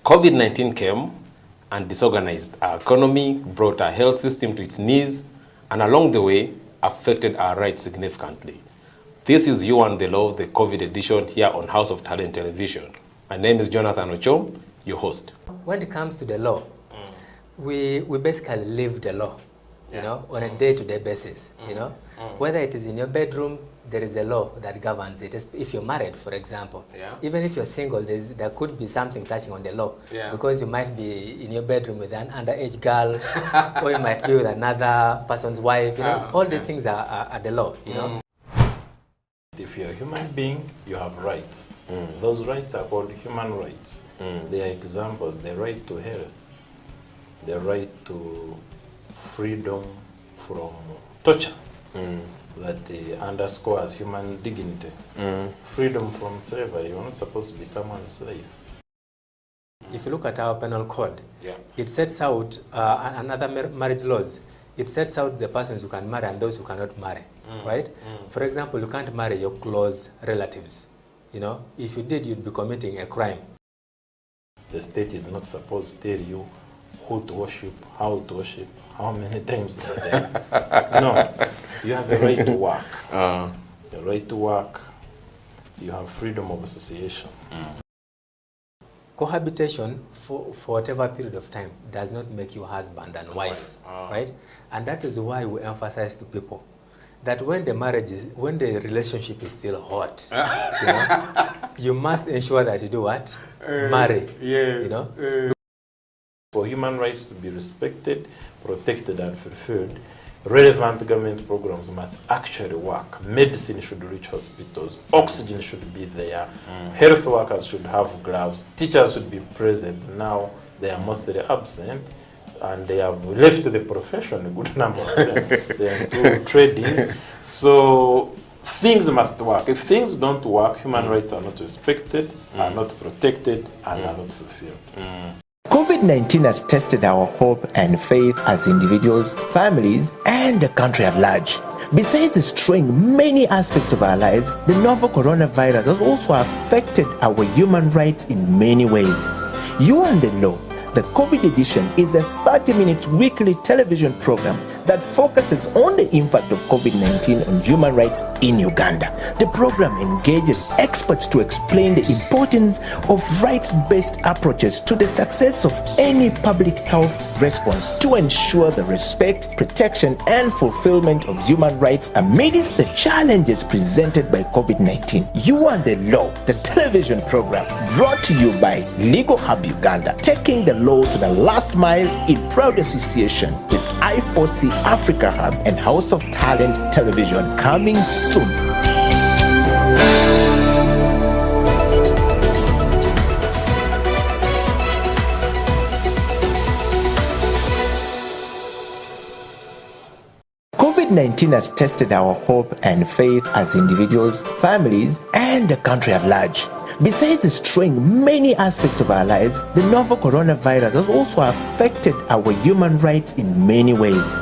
COVID-19 came and disorganized our economy, brought our health system to its knees, and along the way, affected our rights significantly. This is You and the Law, the COVID edition here on House of Talent Television. My name is Jonathan Ochom, your host. When it comes to the law, we basically live the law, you know, on a day-to-day basis, you know. Whether it is in your bedroom, there is a law that governs it. If you're married, for example, even if you're single, there could be something touching on the law, because you might be in your bedroom with an underage girl, or you might be with another person's wife, you know. All the things are the law, you know. If you're a human being, you have rights. Those rights are called human rights. They are examples: the right to health, the right to freedom from torture, that underscores human dignity. Freedom from slavery. You're not supposed to be someone's slave. If you look at our penal code, it sets out another marriage laws. It sets out the persons who can marry and those who cannot marry, right? For example, you can't marry your close relatives. You know, if you did, you'd be committing a crime. The state is not supposed to tell you who to worship, how to worship, how many times a day. No, you have a right to work. The right to work, you have freedom of association. Cohabitation for whatever period of time does not make you husband and wife, right? And that is why we emphasize to people that when the relationship is still hot, you know, you must ensure that you do what? Marry. Yes. You know? For human rights to be respected, protected, and fulfilled, relevant government programs must actually work. Medicine should reach hospitals, oxygen should be there, health workers should have gloves, teachers should be present. Now they are mostly absent, and they have left the profession, a good number of them. They are into trading. So things must work. If things don't work, human rights are not respected, are not protected, and are not fulfilled. COVID-19 has tested our hope and faith as individuals, families, and the country at large. Besides destroying many aspects of our lives, the novel coronavirus has also affected our human rights in many ways. You and the Law, the COVID edition, is a 30-minute weekly television program that focuses on the impact of COVID-19 on human rights in Uganda. The program engages experts to explain the importance of rights-based approaches to the success of any public health response to ensure the respect, protection, and fulfillment of human rights amidst the challenges presented by COVID-19. You and the Law, the television program, brought to you by Legal Hub Uganda, taking the law to the last mile in proud association with I4C Africa Hub and House of Talent Television, coming soon. COVID-19 has tested our hope and faith as individuals, families, and the country at large. Besides destroying many aspects of our lives, the novel coronavirus has also affected our human rights in many ways.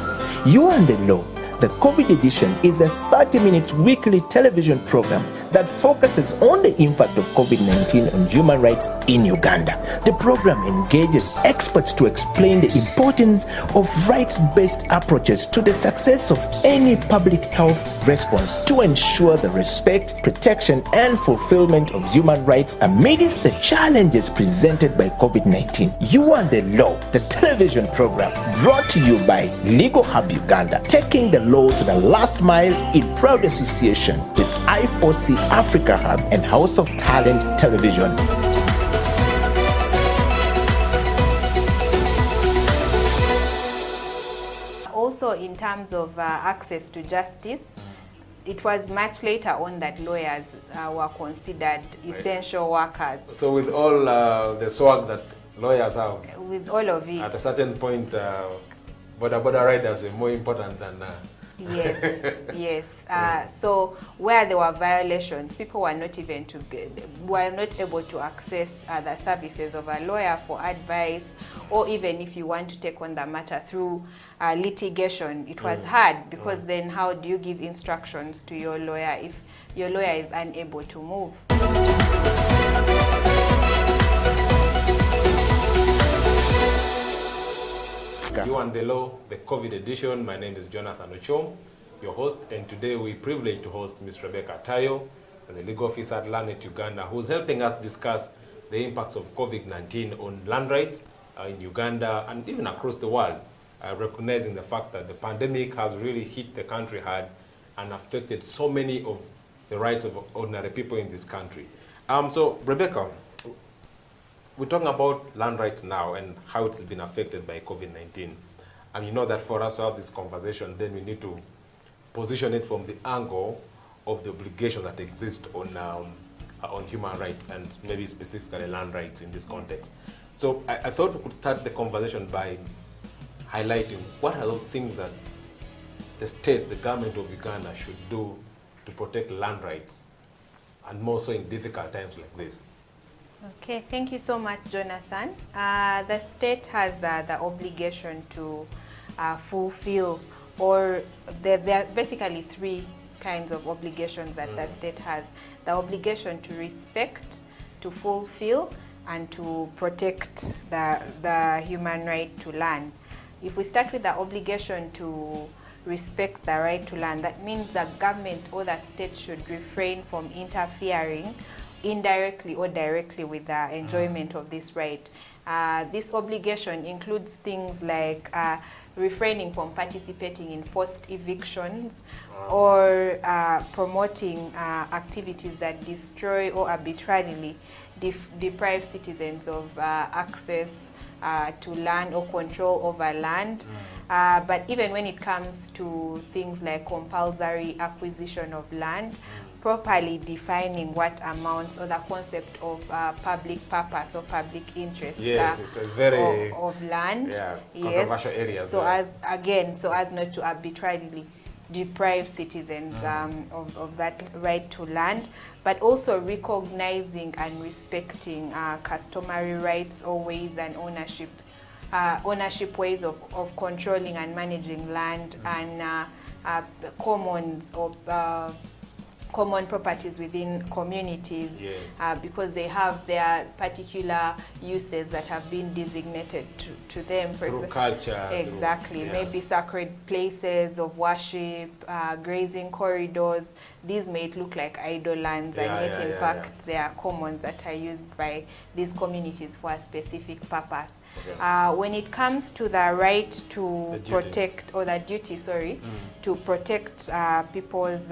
You and the Law, the COVID edition, is a 30-minute weekly television program that focuses on the impact of COVID-19 on human rights in Uganda. The program engages experts to explain the importance of rights-based approaches to the success of any public health response to ensure the respect, protection, and fulfillment of human rights amidst the challenges presented by COVID-19. You and the Law, the television program, brought to you by Legal Hub Uganda, taking the law to the last mile in proud association with I4C Africa Hub and House of Talent Television. Also, in terms of access to justice, it was much later on that lawyers were considered essential workers. So with all the swag that lawyers have, with all of it, at a certain point, border riders were more important than... Yes, yes. So where there were violations, people were not able to access the services of a lawyer for advice, or even if you want to take on the matter through litigation, it was hard, because then how do you give instructions to your lawyer if your lawyer is unable to move? You and the Law, the COVID edition. My name is Jonathan Ochom, your host, and today we're privileged to host Ms. Rebecca Atayo, the legal officer at Lanet Uganda, who's helping us discuss the impacts of COVID-19 on land rights in Uganda and even across the world, recognizing the fact that the pandemic has really hit the country hard and affected so many of the rights of ordinary people in this country. So, Rebecca, we're talking about land rights now and how it's been affected by COVID-19. And you know that for us to have this conversation, then we need to position it from the angle of the obligation that exist on human rights and maybe specifically land rights in this context. So I thought we could start the conversation by highlighting what are the things that the state, the government of Uganda should do to protect land rights, and more so in difficult times like this. Okay, thank you so much, Jonathan. The state has the obligation to fulfill, or there are basically three kinds of obligations that the state has. The obligation to respect, to fulfill, and to protect the human right to land. If we start with the obligation to respect the right to land, that means the government or the state should refrain from interfering indirectly or directly with the enjoyment of this right. This obligation includes things like refraining from participating in forced evictions or promoting activities that destroy or arbitrarily deprive citizens of access to land or control over land. But even when it comes to things like compulsory acquisition of land, properly defining what amounts or the concept of public purpose or public interest it's a very of land. Controversial area. So as not to arbitrarily deprive citizens of that right to land, but also recognizing and respecting customary rights or ways and ownership ways of controlling and managing land and commons of common properties within communities, because they have their particular uses that have been designated to them. Through culture. Exactly. Maybe sacred places of worship, grazing corridors. These may look like idle lands, and yet in fact they are commons that are used by these communities for a specific purpose. When it comes to the right to protect, or the duty, to protect people's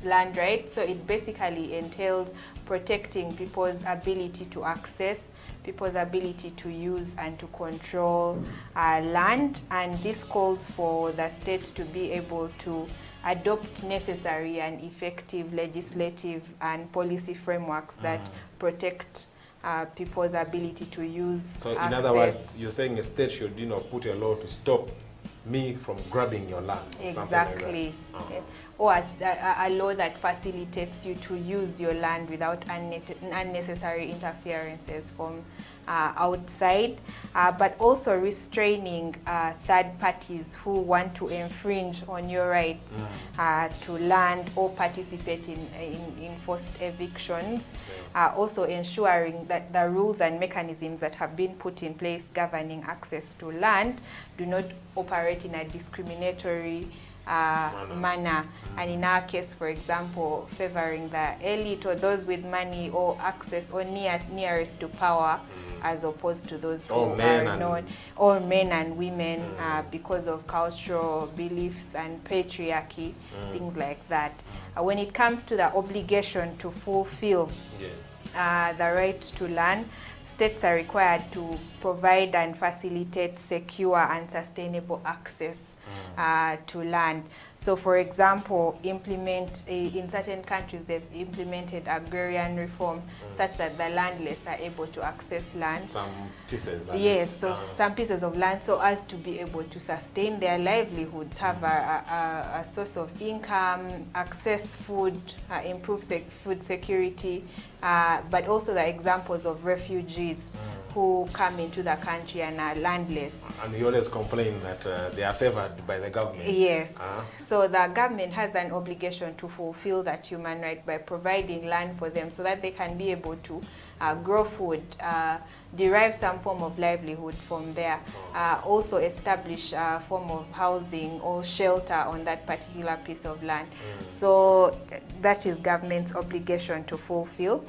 land rights, so it basically entails protecting people's ability to access, people's ability to use and to control land, and this calls for the state to be able to adopt necessary and effective legislative and policy frameworks that protect people's ability to use. So in other words, you're saying a state should, put a law to stop me from grabbing your land. Exactly. Or a law that facilitates you to use your land without unnecessary interferences from outside, but also restraining third parties who want to infringe on your rights to land or participate in forced evictions. Also ensuring that the rules and mechanisms that have been put in place governing access to land do not operate in a discriminatory manner, and in our case, for example, favoring the elite or those with money or access or nearest to power, as opposed to those who are known, or men and women, because of cultural beliefs and patriarchy, things like that. When it comes to the obligation to fulfill the right to land, states are required to provide and facilitate secure and sustainable access to land. So, for example, in certain countries, they've implemented agrarian reform such that the landless are able to access land. Some pieces. Some pieces of land, so as to be able to sustain their livelihoods, have a source of income, access food, improve food security, but also the examples of refugees who come into the country and are landless. And you always complain that they are favored by the government. Yes. So the government has an obligation to fulfill that human right by providing land for them so that they can be able to grow food, derive some form of livelihood from there, also establish a form of housing or shelter on that particular piece of land. So that is government's obligation to fulfill.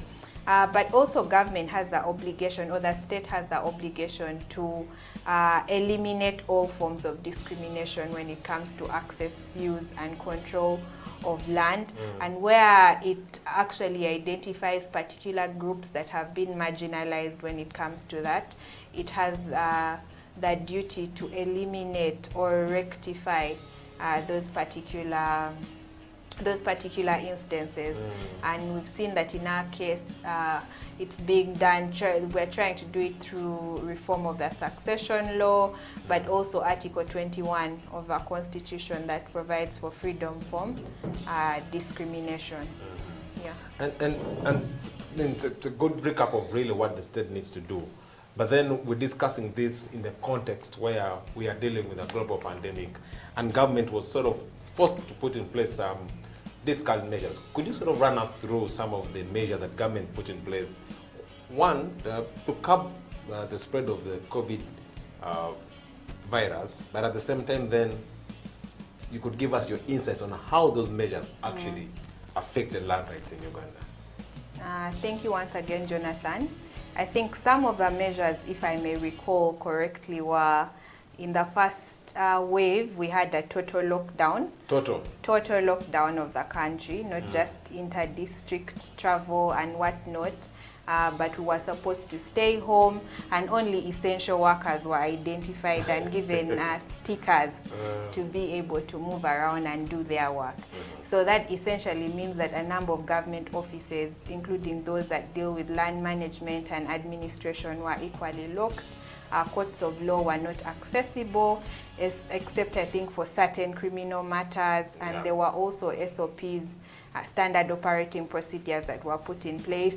But also government has the obligation, or the state has the obligation to eliminate all forms of discrimination when it comes to access, use and control of land, and where it actually identifies particular groups that have been marginalized when it comes to that, it has the duty to eliminate or rectify those particular instances. And we've seen that in our case, it's being done, we're trying to do it through reform of the succession law, but also Article 21 of our Constitution that provides for freedom from discrimination. Yeah. And it's a good recap of really what the state needs to do. But then we're discussing this in the context where we are dealing with a global pandemic, and government was sort of forced to put in place some difficult measures. Could you sort of run us through some of the measures that government put in place? One, to curb the spread of the COVID virus, but at the same time then you could give us your insights on how those measures actually affected land rights in Uganda. Thank you once again, Jonathan. I think some of the measures, if I may recall correctly, were in the first wave, we had a total lockdown. Total lockdown of the country, not just inter-district travel and whatnot, but we were supposed to stay home, and only essential workers were identified and given stickers to be able to move around and do their work. So that essentially means that a number of government offices, including those that deal with land management and administration, were equally locked. Courts of law were not accessible, except I think for certain criminal matters, and there were also SOPs, standard operating procedures that were put in place.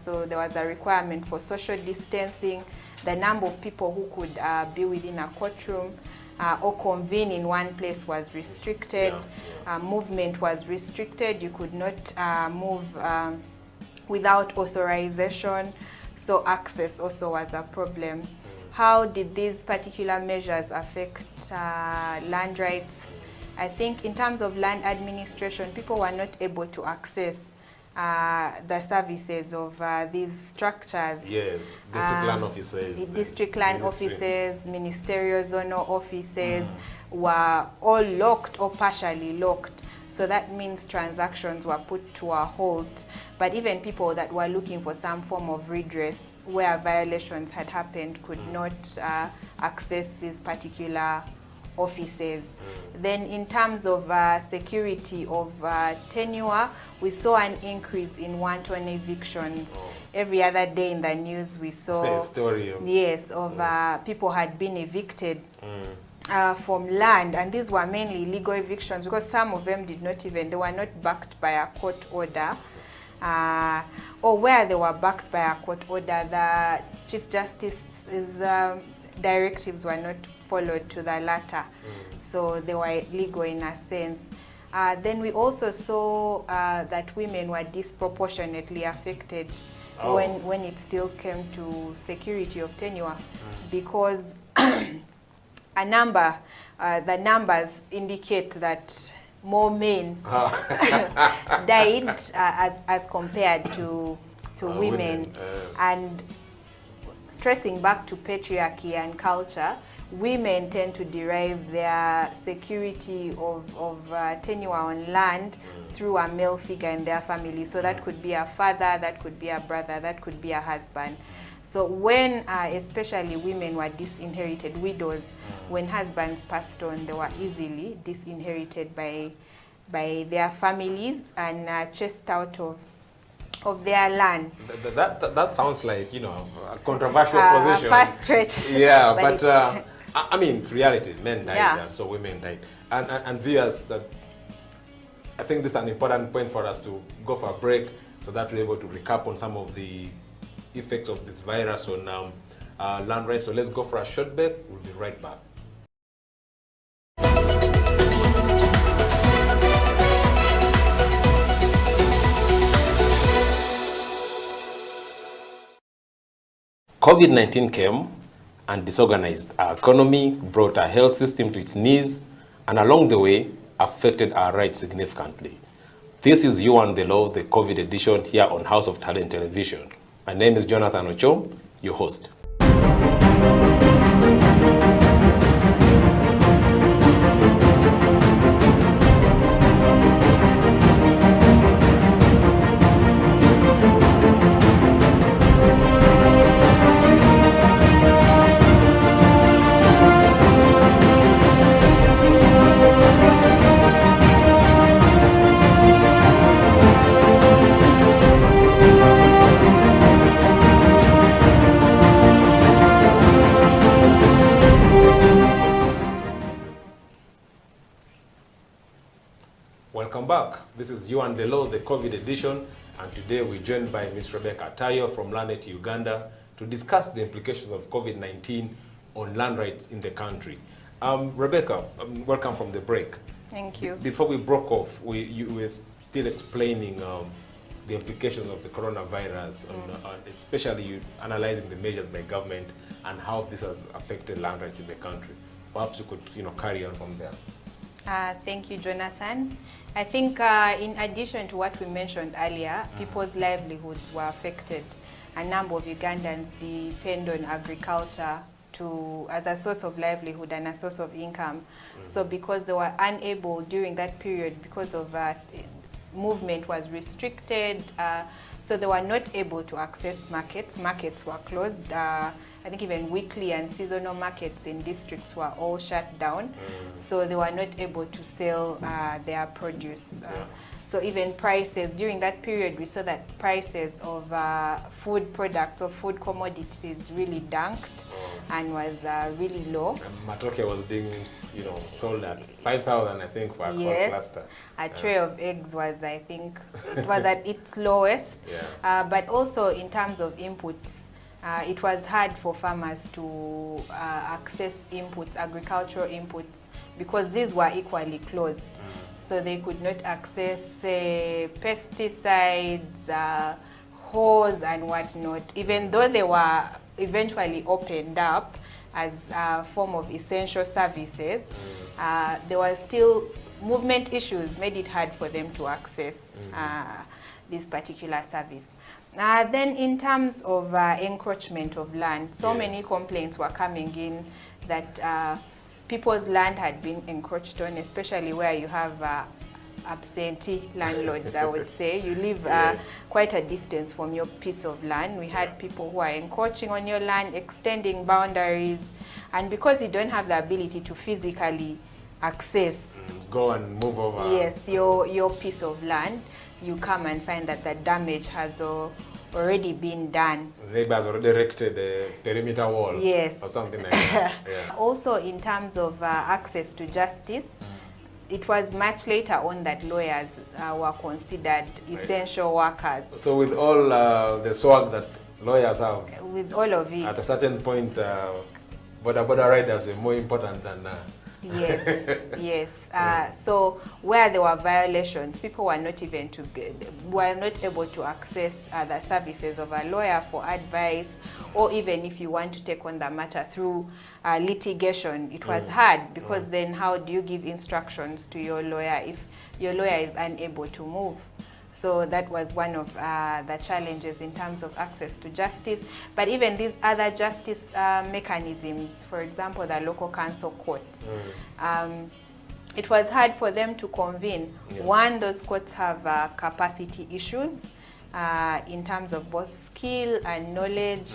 So there was a requirement for social distancing, the number of people who could be within a courtroom or convene in one place was restricted. Movement was restricted. You could not move without authorization. So access also was a problem. How did these particular measures affect land rights? I think in terms of land administration, people were not able to access the services of these structures. Yes, district land offices. District land offices, ministerial zonal offices were all locked or partially locked. So that means transactions were put to a halt. But even people that were looking for some form of redress where violations had happened could not access these particular offices. Then in terms of security of tenure, we saw an increase in wanton evictions. Every other day in the news we saw story of people had been evicted from land, and these were mainly illegal evictions because some of them they were not backed by a court order. Or where they were backed by a court order, the Chief Justice's directives were not followed to the latter. So they were legal in a sense. Then we also saw that women were disproportionately affected when it still came to security of tenure, because the numbers indicate that more men died as compared to women. And stressing back to patriarchy and culture, women tend to derive their security of tenure on land through a male figure in their family. So that could be a father, that could be a brother, that could be a husband. So when especially women were disinherited, widows, when husbands passed on, they were easily disinherited by their families and chased out of their land. That sounds like, a controversial position. Fast stretch. Yeah, but I mean, it's reality. Men died, so women died. And viewers, I think this is an important point for us to go for a break so that we're able to recap on some of the effects of this virus on land rights. So let's go for a short break. We'll be right back. COVID-19 came and disorganized our economy, brought our health system to its knees, and along the way, affected our rights significantly. This is You and the Law, the COVID edition here on House of Talent Television. My name is Jonathan Ochom, your host. Welcome back. This is You and the Law, the COVID edition, and today we're joined by Ms. Rebecca Atayo from Lanet, Uganda, to discuss the implications of COVID-19 on land rights in the country. Rebecca, welcome from the break. Thank you. Before we broke off, you were still explaining the implications of the coronavirus, especially you analyzing the measures by government and how this has affected land rights in the country. Perhaps you could carry on from there. Thank you, Jonathan. I think in addition to what we mentioned earlier, people's livelihoods were affected. A number of Ugandans depend on agriculture as a source of livelihood and a source of income. So because they were unable during that period, because of movement was restricted, so they were not able to access markets. Markets were closed. I think even weekly and seasonal markets in districts were all shut down. So they were not able to sell their produce. So even prices, during that period, we saw that prices of food products or food commodities really dunked and was really low. And matoke was being sold at 5,000, I think, for a cluster. A tray of eggs was, I think, it was at its lowest. But also in terms of inputs, it was hard for farmers to access inputs, agricultural inputs, because these were equally closed. So they could not access pesticides, hose and whatnot, even though they were eventually opened up as a form of essential services. There were still movement issues made it hard for them to access this particular service. Then in terms of encroachment of land, so many complaints were coming in that people's land had been encroached on, especially where you have absentee landlords, I would say. You live quite a distance from your piece of land. We had people who are encroaching on your land, extending boundaries, and because you don't have the ability to physically access, go and move over. Yes, your piece of land, you come and find that the damage has already been done. Neighbors already erected a perimeter wall, or something like that. Also, in terms of access to justice, it was much later on that lawyers were considered essential workers. So with all the swag that lawyers have, with all of it, at a certain point, border riders were more important than Yes. So where there were violations, people were not able to access the services of a lawyer for advice, or even if you want to take on the matter through litigation, it was hard, because then how do you give instructions to your lawyer if your lawyer is unable to move? So that was one of the challenges in terms of access to justice. But even these other justice mechanisms, for example, the local council courts, it was hard for them to convene. One, those courts have capacity issues in terms of both skill and knowledge.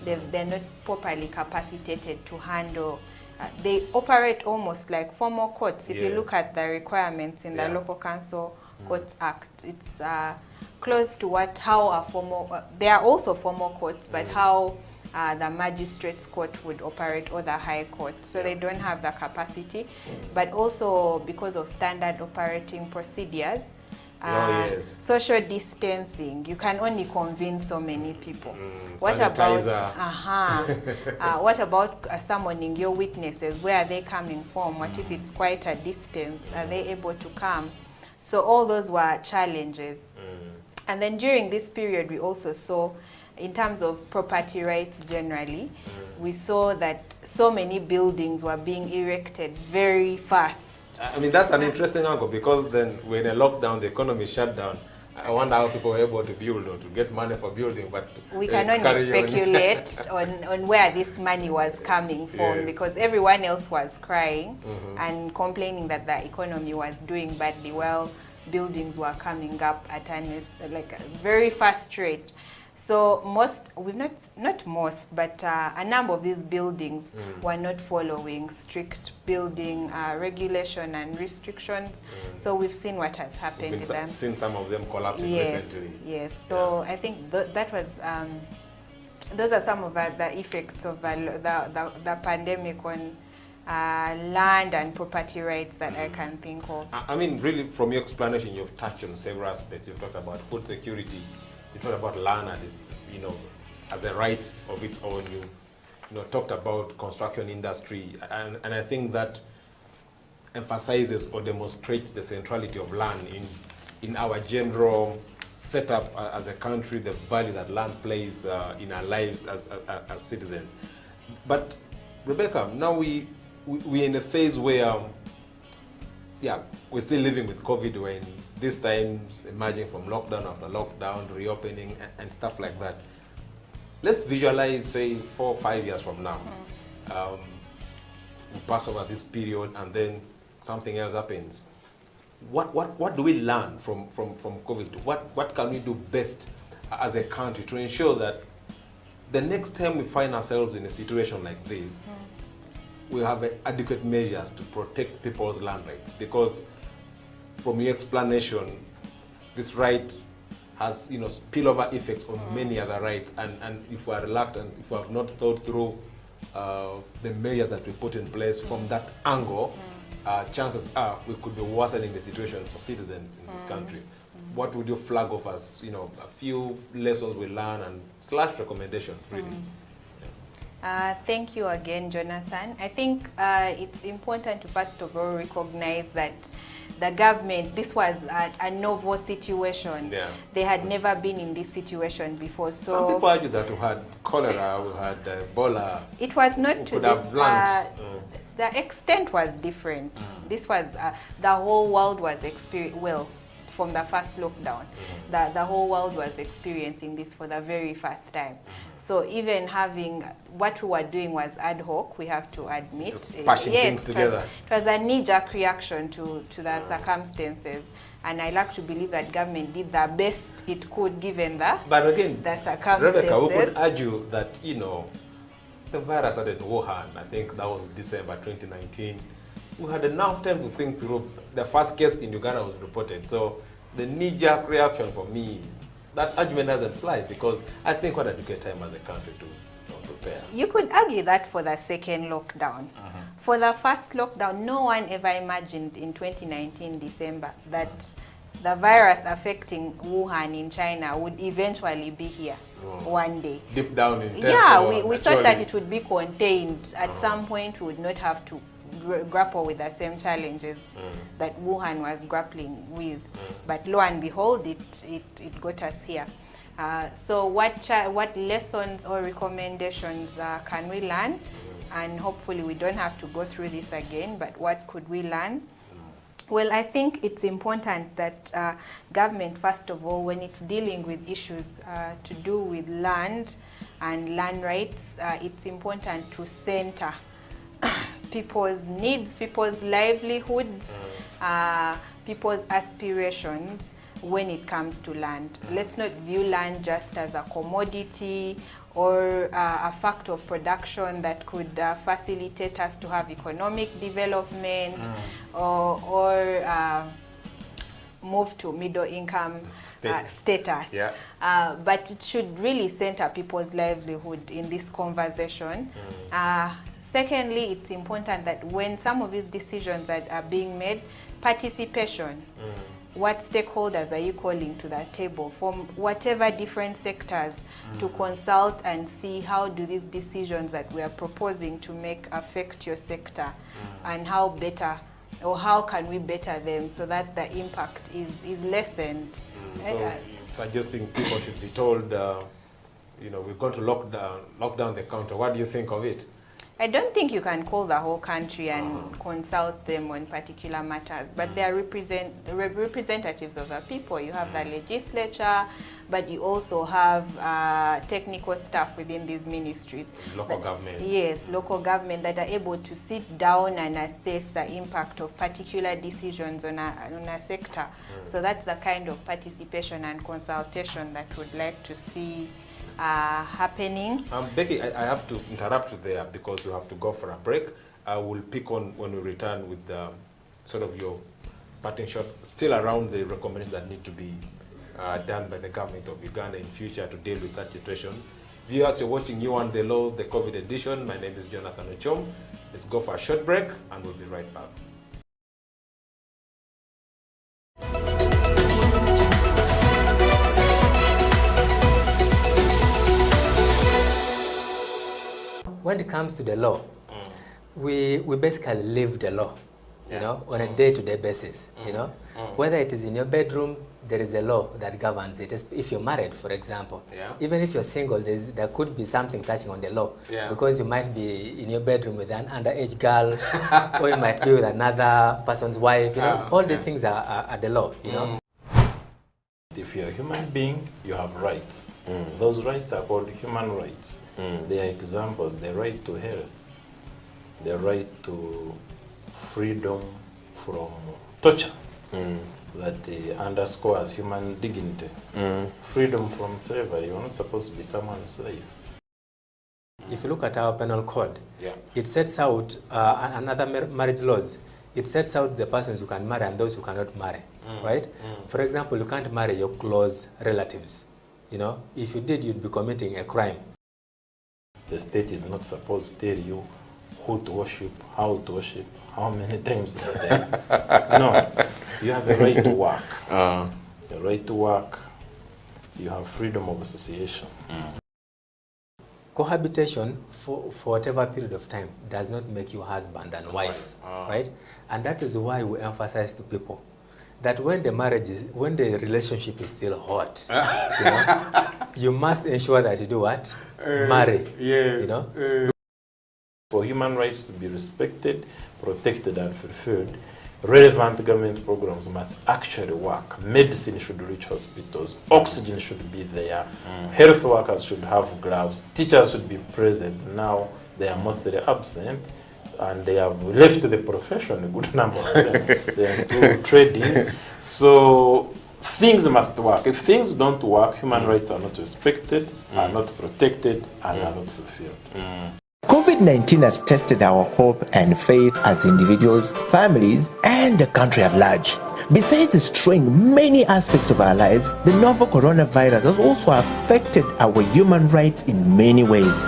They're not properly capacitated to handle. They operate almost like formal courts. If you look at the requirements in the Local Council Courts Act, it's close to how a formal, they are also formal courts, but how the magistrates court would operate, or the high court. So they don't have the capacity, but also because of standard operating procedures, social distancing, you can only convene so many people. What about what about summoning your witnesses? Where are they coming from? What if it's quite a distance? Are they able to come? So all those were challenges. And then during this period, we also saw in terms of property rights generally, we saw that so many buildings were being erected very fast. I mean, that's an interesting angle, because then when a lockdown, the economy shut down. I wonder how people were able to build or to get money for building, but we can only speculate on where this money was coming from, because everyone else was crying and complaining that the economy was doing badly, while buildings were coming up at a very fast rate. So not most, but a number of these buildings were not following strict building regulation and restrictions. So we've seen what has happened to them. Seen some of them collapsing recently. Yes. So I think that was those are some of the effects of the pandemic on land and property rights that I can think of. I mean, really, from your explanation, you've touched on several aspects. You've talked about food security. You talked about land as a right of its own. You talked about construction industry, and I think that emphasizes or demonstrates the centrality of land in our general setup as a country, the value that land plays in our lives as citizens. But Rebecca, now we're in a phase where, we're still living with COVID, when these times emerging from lockdown after lockdown, reopening and stuff like that. Let's visualize, say, 4 or 5 years from now. We pass over this period and then something else happens. What do we learn from COVID? What can we do best as a country to ensure that the next time we find ourselves in a situation like this, we have adequate measures to protect people's land rights? Because from your explanation, this right has spillover effects on many other rights, and if we are reluctant, if we have not thought through the measures that we put in place from that angle, chances are we could be worsening the situation for citizens in this country. What would you flag off as a few lessons we learn and / recommendations, really? Thank you again, Jonathan. I think it's important to first of all recognize that the government, this was a novel situation. Yeah. They had never been in this situation before. So some people argue that we had cholera, we had Ebola. It was not to this. The extent was different. This was the whole world was from the first lockdown, the whole world was experiencing this for the very first time. So even having, what we were doing was ad hoc, we have to admit. Just patching things together. It was a knee-jerk reaction to the circumstances. And I like to believe that government did the best it could given the circumstances. Rebecca, we could argue that, the virus started in Wuhan, I think that was December 2019. We had enough time to think through. The first case in Uganda was reported. So the knee-jerk reaction for me, that argument doesn't fly, because I think what a good time as a country to prepare. You could argue that for the second lockdown. For the first lockdown, no one ever imagined in 2019 December that the virus affecting Wuhan in China would eventually be here one day. Deep down in we thought that it would be contained. At some point, we would not have to grapple with the same challenges that Wuhan was grappling with, but lo and behold, it got us here. So what lessons or recommendations can we learn? And hopefully we don't have to go through this again, but what could we learn? Well, I think it's important that government, first of all, when it's dealing with issues to do with land and land rights, it's important to center people's needs, people's livelihoods, people's aspirations when it comes to land. Let's not view land just as a commodity or a factor of production that could facilitate us to have economic development or move to middle income status. Yeah. But it should really center people's livelihood in this conversation. Secondly, it's important that when some of these decisions are being made, participation. What stakeholders are you calling to the table from whatever different sectors to consult and see how do these decisions that we are proposing to make affect your sector and how better or how can we better them so that the impact is lessened. So suggesting people should be told we're going to lock down the country. What do you think of it? I don't think you can call the whole country and consult them on particular matters, but they are representatives of the people. You have the legislature, but you also have technical staff within these ministries. Local government. Yes, local government that are able to sit down and assess the impact of particular decisions on a sector. So that's the kind of participation and consultation that we'd like to see happening. Becky, I have to interrupt you there because you have to go for a break. I will pick on when we return with sort of your parting shots still around the recommendations that need to be done by the government of Uganda in future to deal with such situations. Viewers, you're watching You and the Law, the COVID edition. My name is Jonathan Ochom. Let's go for a short break and we'll be right back. When it comes to the law, we basically live the law, on a day-to-day basis, Whether it is in your bedroom, there is a law that governs it. If you're married, for example, even if you're single, there could be something touching on the law, because you might be in your bedroom with an underage girl, or you might be with another person's wife, all the things are the law, If you're a human being, you have rights. Those rights are called human rights. They are examples: the right to health, the right to freedom from torture, that underscores human dignity, freedom from slavery. You're not supposed to be someone's slave. If you look at our penal code, it sets out another marriage laws. It sets out the persons who can marry and those who cannot marry, right? For example, you can't marry your close relatives. If you did, you'd be committing a crime. The state is not supposed to tell you who to worship, how to worship, how many times a day. No, you have a right to work. Your right to work, you have freedom of association. Cohabitation for whatever period of time does not make you husband and wife, right? And that is why we emphasize to people that when the relationship is still hot, you must ensure that you do what? Marry. Yes. For human rights to be respected, protected, and fulfilled, relevant government programs must actually work. Medicine should reach hospitals, oxygen should be there, health workers should have gloves, teachers should be present. Now they are mostly absent, and they have left the profession, a good number of them. They are into trading. So things must work. If things don't work, human rights are not respected, are not protected, and are not fulfilled. COVID-19 has tested our hope and faith as individuals, families, and the country at large. Besides destroying many aspects of our lives, the novel coronavirus has also affected our human rights in many ways.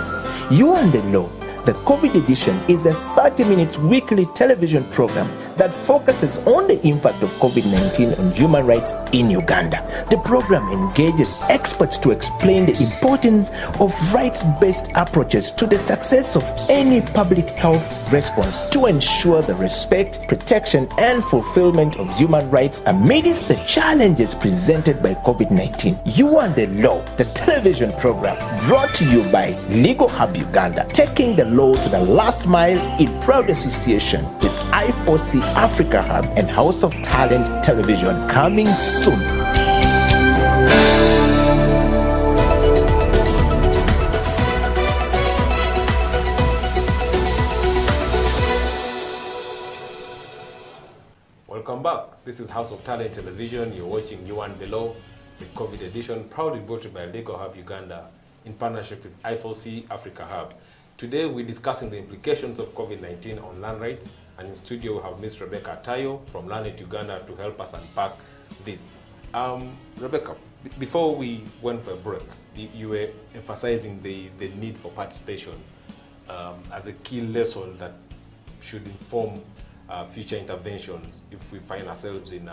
You and the Law, the COVID edition, is a 30-minute weekly television program that focuses on the impact of COVID-19 on human rights in Uganda. The program engages experts to explain the importance of rights-based approaches to the success of any public health response to ensure the respect, protection, and fulfillment of human rights amidst the challenges presented by COVID-19. You and the Law, the television program, brought to you by Legal Hub Uganda, taking the law to the last mile in proud association with I4C Africa Hub and House of Talent Television, coming soon. Welcome back. This is House of Talent Television. You're watching You and the Law, the COVID edition, proudly brought to you by Legal Hub Uganda in partnership with I4C Africa Hub. Today we're discussing the implications of COVID-19 on land rights, and in studio we have Ms. Rebecca Atayo from Land Rights Uganda to help us unpack this. Rebecca, before we went for a break, you were emphasizing the need for participation as a key lesson that should inform future interventions if we find ourselves in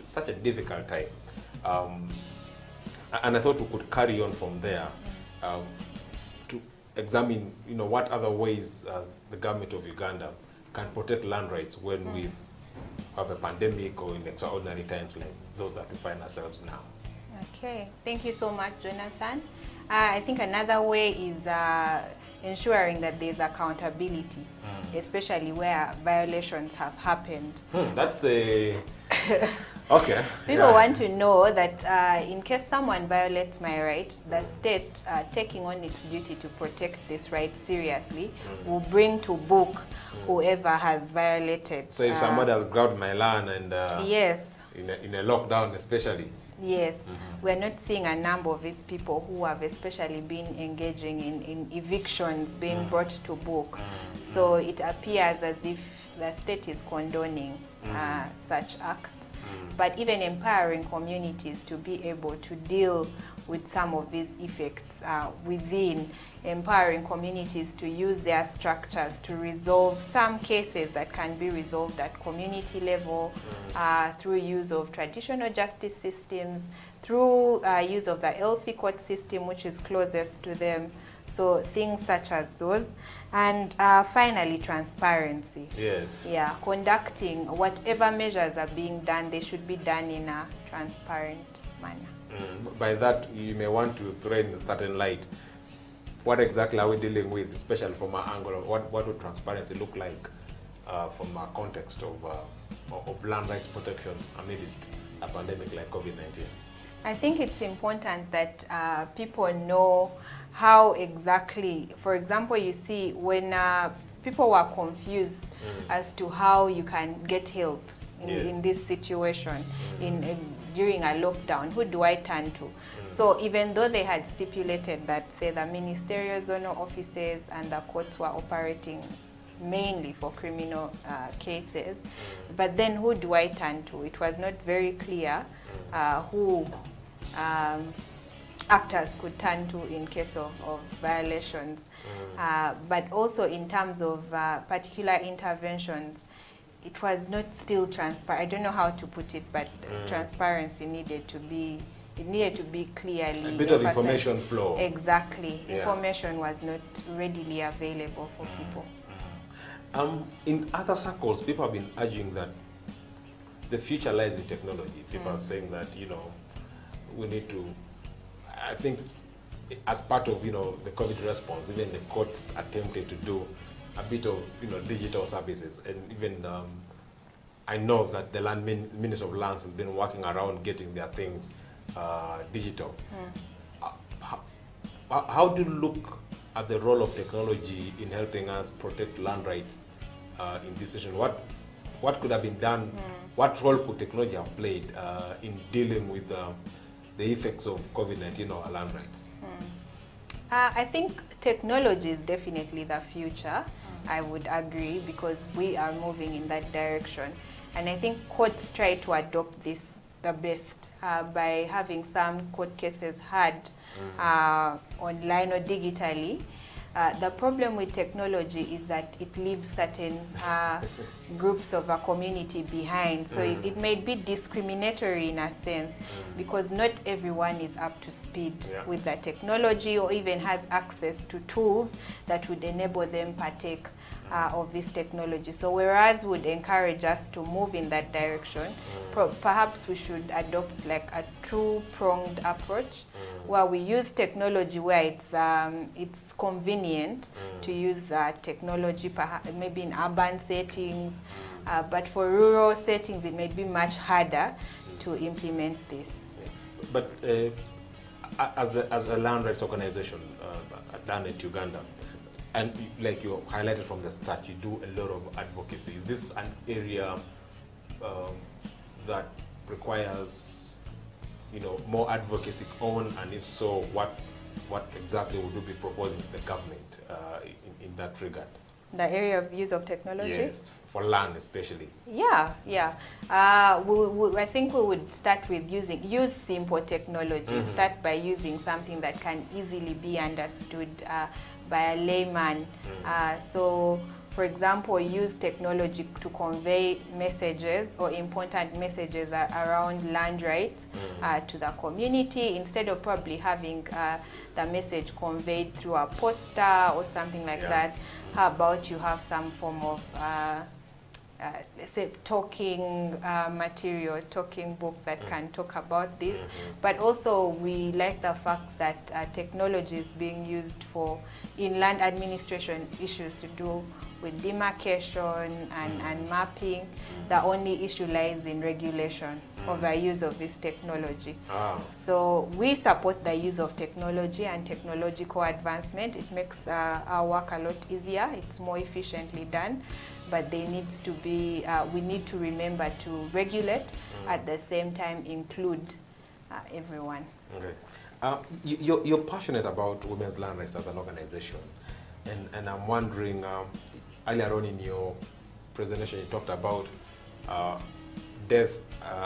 such a difficult time. And I thought we could carry on from there to examine, what other ways the government of Uganda can protect land rights when we have a pandemic or in extraordinary times like those that we find ourselves now. Okay, thank you so much, Jonathan. I think another way is ensuring that there's accountability, especially where violations have happened. That's a... Okay. People want to know that in case someone violates my rights, the state, taking on its duty to protect this right seriously, will bring to book whoever has violated. So if somebody has grabbed my land and... yes. In a lockdown especially. Yes, we're not seeing a number of these people who have especially been engaging in evictions being brought to book. So it appears as if the state is condoning such acts. But even empowering communities to be able to deal with some of these effects within, empowering communities to use their structures to resolve some cases that can be resolved at community level through use of traditional justice systems, through use of the LC court system, which is closest to them. So things such as those. And finally, transparency. Yes. Yeah, conducting whatever measures are being done, they should be done in a transparent manner. By that, you may want to throw in a certain light. What exactly are we dealing with, especially from our angle of what would transparency look like from a context of land rights protection amidst a pandemic like COVID-19? I think it's important that people know how exactly, for example, you see when people were confused as to how you can get help in this situation, during a lockdown, who do I turn to? So even though they had stipulated that, say, the ministerial zonal offices and the courts were operating mainly for criminal cases, but then who do I turn to? It was not very clear who actors could turn to in case of violations. But also in terms of particular interventions, it was not still transparent. I don't know how to put it, but transparency needed to be, it needed to be clearly... A bit of information flow. Exactly. Yeah. Information was not readily available for people. In other circles, people have been urging that the future lies in technology. People are saying that, you know, we need to, I think, as part of, you know, the COVID response, even the courts attempted to do a bit of, you know, digital services, and even I know that the Minister of Lands has been working around getting their things digital. How do you look at the role of technology in helping us protect land rights in this situation? What could have been done? What role could technology have played in dealing with the effects of COVID-19 on our land rights? I think technology is definitely the future. I would agree, because we are moving in that direction. And I think courts try to adopt this the best by having some court cases heard online or digitally. The problem with technology is that it leaves certain groups of a community behind. So it may be discriminatory in a sense, because not everyone is up to speed with the technology or even has access to tools that would enable them partake of this technology. So whereas would encourage us to move in that direction, perhaps we should adopt like a two-pronged approach, where we use technology where it's convenient to use technology, maybe in urban settings, but for rural settings it may be much harder to implement this. But as a land rights organization down in Uganda, and like you highlighted from the start, you do a lot of advocacy. Is this an area that requires, you know, more advocacy on, and if so, what exactly would you be proposing to the government in that regard? The area of use of technology? Yes, for land especially. Yeah. I think we would start with use simple technology. Start by using something that can easily be understood by a layman. So, for example, use technology to convey messages or important messages around land rights to the community, instead of probably having the message conveyed through a poster or something like that. How about you have some form of let's say talking material, talking book that can talk about this. But also we like the fact that technology is being used for in land administration issues to do with demarcation and mapping. The only issue lies in regulation of the use of this technology. So we support the use of technology and technological advancement. It makes our work a lot easier. It's more efficiently done. But there needs to be, we need to remember to regulate, at the same time include everyone. Okay. You're passionate about women's land rights as an organization. And I'm wondering, earlier on in your presentation, you talked about death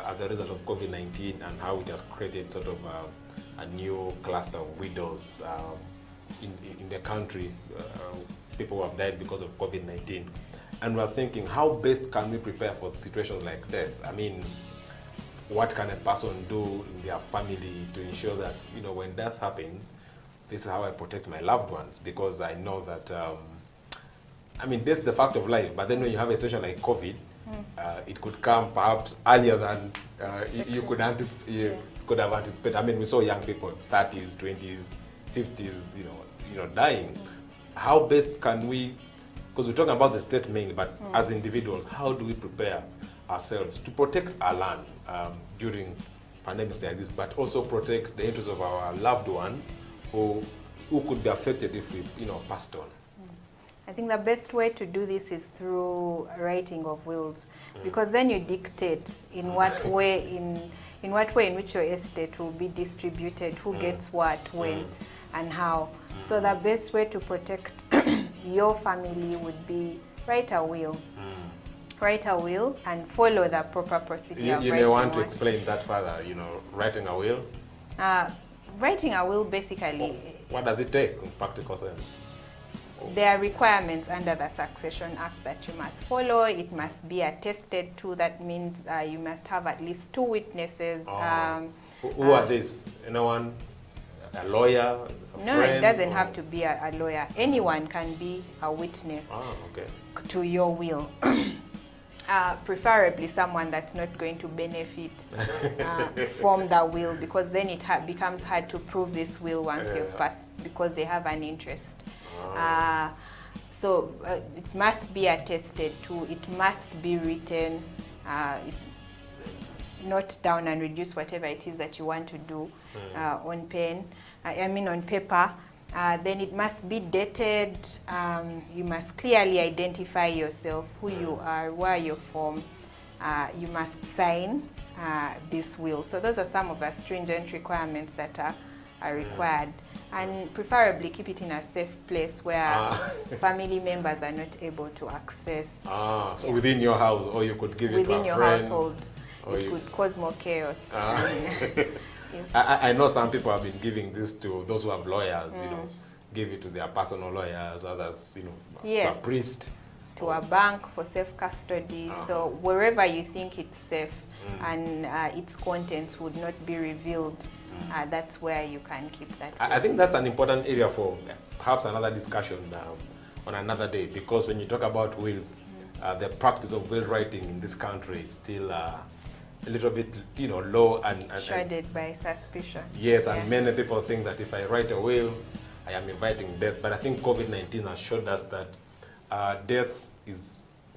as a result of COVID-19 and how it has created sort of a new cluster of widows in the country, people who have died because of COVID-19. And we're thinking, how best can we prepare for situations like death? I mean, what can a person do in their family to ensure that, you know, when death happens, this is how I protect my loved ones? Because I know that, I mean, that's the fact of life. But then when you have a situation like COVID, it could come perhaps earlier than you could anticipate. You could have anticipated. I mean, we saw young people, 30s, 20s, 50s, you know, dying. How best can we? Because we're talking about the state mainly, but as individuals, how do we prepare ourselves to protect our land during pandemics like this, but also protect the interests of our loved ones who could be affected if we, you know, passed on? I think the best way to do this is through writing of wills, because then you dictate in what way, in which your estate will be distributed, who gets what, when, and how. So the best way to protect your family would be write a will. Write a will and follow the proper procedure. You may want to explain that further, you know, writing a will? Writing a will basically... What does it take in practical sense? There are requirements under the Succession Act that you must follow. It must be attested to. That means you must have at least 2 witnesses. Who are these? Anyone? A lawyer? A no, friend, it doesn't have to be a lawyer. Anyone can be a witness to your will. Preferably someone that's not going to benefit from the will, because then it becomes hard to prove this will once you've passed, because they have an interest. So it must be attested to, it must be written, note down and reduce whatever it is that you want to do on pen, on paper. Then it must be dated. You must clearly identify yourself, who you are, where you're from. You must sign this will. So those are some of the stringent requirements that are required. And preferably keep it in a safe place where family members are not able to access. So within your house, or you could give it to a friend. Within your household. It could cause more chaos. I know some people have been giving this to those who have lawyers, you know, give it to their personal lawyers, others, you know, to a priest. To a bank for safe custody. So wherever you think it's safe and its contents would not be revealed, that's where you can keep that. I think that's an important area for perhaps another discussion on another day, because when you talk about wills, the practice of will writing in this country is still a little bit, you know, low and shrouded by suspicion. Yes, and many people think that if I write a will, I am inviting death. But I think COVID-19 has showed us that death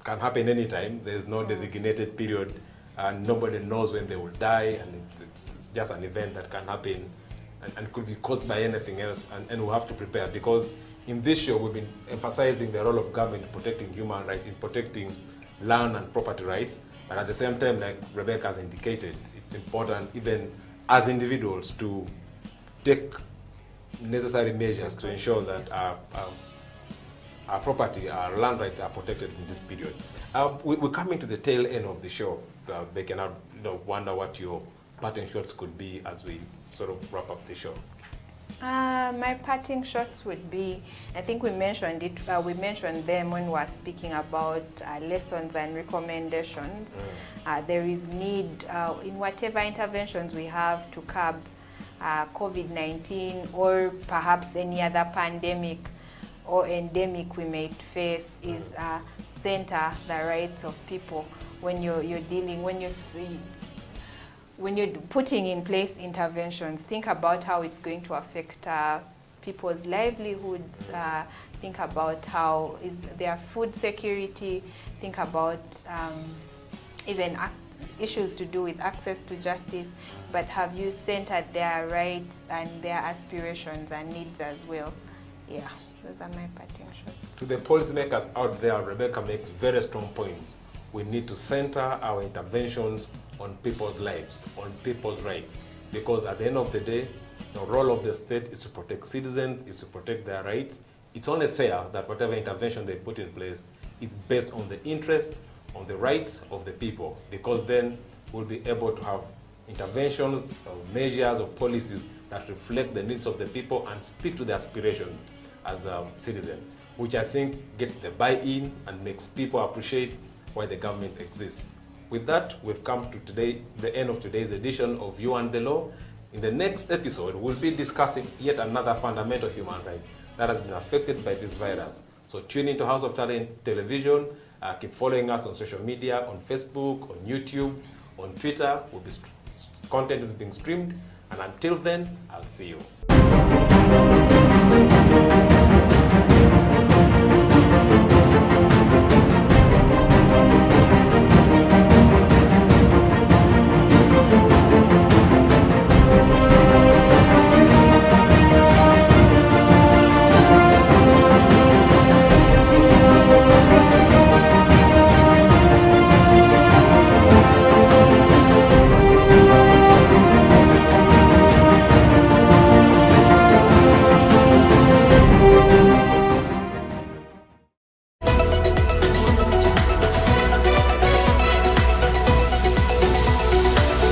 can happen anytime. There's no designated period, and nobody knows when they will die, and it's just an event that can happen and could be caused by anything else, and we'll have to prepare, because in this show we've been emphasizing the role of government in protecting human rights, in protecting land and property rights, but at the same time, like Rebecca has indicated, it's important even as individuals to take necessary measures to ensure that our property, our land rights are protected in this period. We're coming to the tail end of the show, Becky, and I wonder what your parting shots could be as we sort of wrap up the show. My parting shots would be, I think we mentioned it, we mentioned them when we were speaking about lessons and recommendations. There is need in whatever interventions we have to curb COVID-19 or perhaps any other pandemic or endemic we may face, is center the rights of people when you're dealing, when you're putting in place interventions. Think about how it's going to affect people's livelihoods. Think about how is their food security. Think about even issues to do with access to justice. But have you centered their rights and their aspirations and needs as well? Yeah, those are my parting shots. To the policymakers out there, Rebecca makes very strong points. We need to center our interventions on people's lives, on people's rights, because at the end of the day, the role of the state is to protect citizens, is to protect their rights. It's only fair that whatever intervention they put in place is based on the interests, on the rights of the people, because then we'll be able to have interventions or measures or policies that reflect the needs of the people and speak to their aspirations as citizens, which I think gets the buy-in and makes people appreciate why the government exists. With that, we've come to the end of today's edition of You and the Law. In the next episode, we'll be discussing yet another fundamental human right that has been affected by this virus. So tune into House of Talent Television. Keep following us on social media, on Facebook, on YouTube, on Twitter. Content is being streamed. And until then, I'll see you.